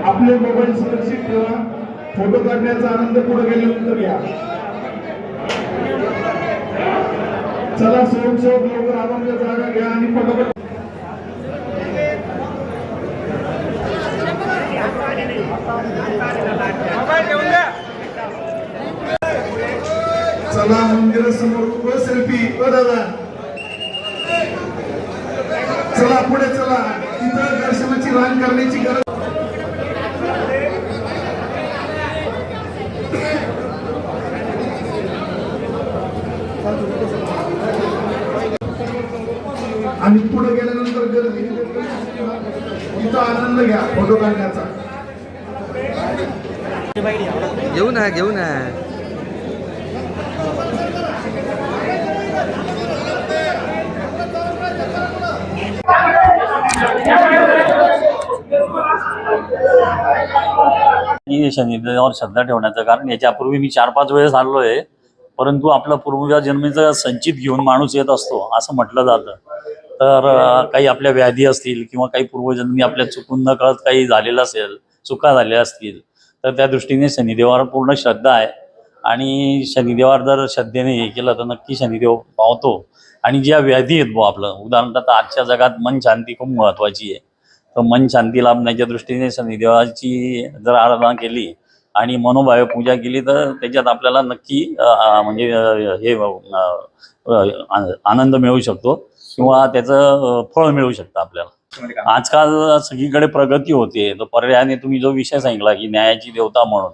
आपले मोबाईल सुरक्षित ठेवा। फोटो काढण्याचा आनंद पुढे गेल्यानंतर घ्या। चला स्वयंसेवक लवकर आपापल्या जागा घ्या आणि फटाफट चला मंदिरासमोर सेल्फी दादा चला पुढे चला तिथं दर्शनाची रांग करण्याची गरज आणि पुढे गेल्यानंतर गर्दी तिथं आनंद घ्या फोटो काढण्याचा। घेऊ ना शनिदेवावर श्रद्धा ठेवण्याचं कारण याच्यापूर्वी मी 4-5 वेळेस आलोय, परंतु आपला पूर्वजन्मीचा संचित घेऊन माणूस येत असतो असं म्हटलं जातं। तर काही आपल्या व्याधी असतील किंवा काही पूर्वजन्मी आपल्या चुकून न कळत काही झालेलं असेल, चुका झाल्या असतील, तर त्या दृष्टीने शनिदेवावर पूर्ण श्रद्धा आहे। आणि शनिदेवावर जर श्रद्धेने हे केलं तर नक्की शनिदेव पावतो। आणि ज्या व्याधी आहेत आपलं उदाहरणार्थ आजच्या जगात मन शांती खूप महत्त्वाची आहे, तर मन शांती लाभण्याच्या दृष्टीने शनिदेवाची जर आराधना केली आणि मनोभावे पूजा केली तर त्याच्यात आपल्याला नक्की म्हणजे हे आनंद मिळू शकतो किंवा त्याचं फळ मिळू शकतं आपल्याला। आजकाल सगळीकडे प्रगती होते, तर पर्यायाने तुम्ही जो विषय सांगितला की न्यायाची देवता म्हणून,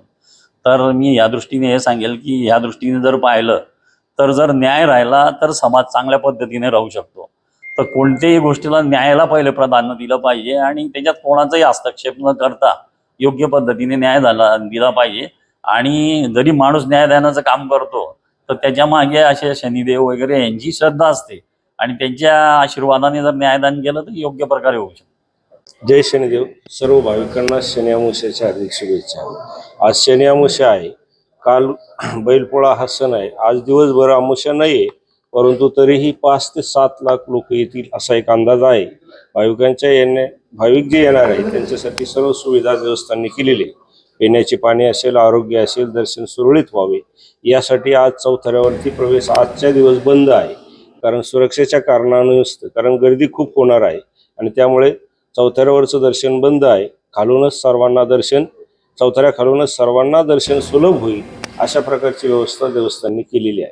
तर मी या दृष्टीने हे सांगेल की ह्या दृष्टीने जर पाहिलं तर जर न्याय राहिला तर समाज चांगल्या पद्धतीने राहू शकतो। तर कोणत्याही गोष्टीला न्यायाला पहिले प्राधान्य दिलं पाहिजे आणि त्याच्यात कोणाचाही हस्तक्षेप न करता योग्य पद्धतीने न्याय दिला पाहिजे। आणि जरी माणूस न्यायदानाचं काम करतो तर त्याच्या मागे असे शनिदेव वगैरे यांची श्रद्धा असते आणि त्यांच्या आशीर्वादाने जर न्यायदान केलं तर योग्य प्रकारे होऊ शकतं। जय शनिदेव। सर्व भाविकांना शनी अमावस्येच्या हार्दिक शुभेच्छा। आज शनी अमावस्या आहे, काल बैलपोळा हा सण आहे। आज दिवसभर अमावस्या नाही, परंतु तरीही 5 ते 7 लाख लोक येतील असा एक अंदाज आहे। भाविक जे येणार आहे त्यांच्यासाठी सर्व सुविधा देवस्थानाने केलेली आहे। पिण्याचे पाणी असेल, आरोग्य असेल, दर्शन सुरळीत व्हावे यासाठी आज चौथऱ्यावरती प्रवेश आजच्या दिवस बंद आहे, कारण सुरक्षेच्या कारणानुसार, कारण गर्दी खूप होणार आहे आणि त्यामुळे चौथऱ्यावरचं दर्शन बंद आहे। खालूनच सर्वांना दर्शन, चौथऱ्या खालूनच सर्वांना दर्शन सुलभ होईल अशा प्रकारची व्यवस्था देवस्थानाने केलेली आहे।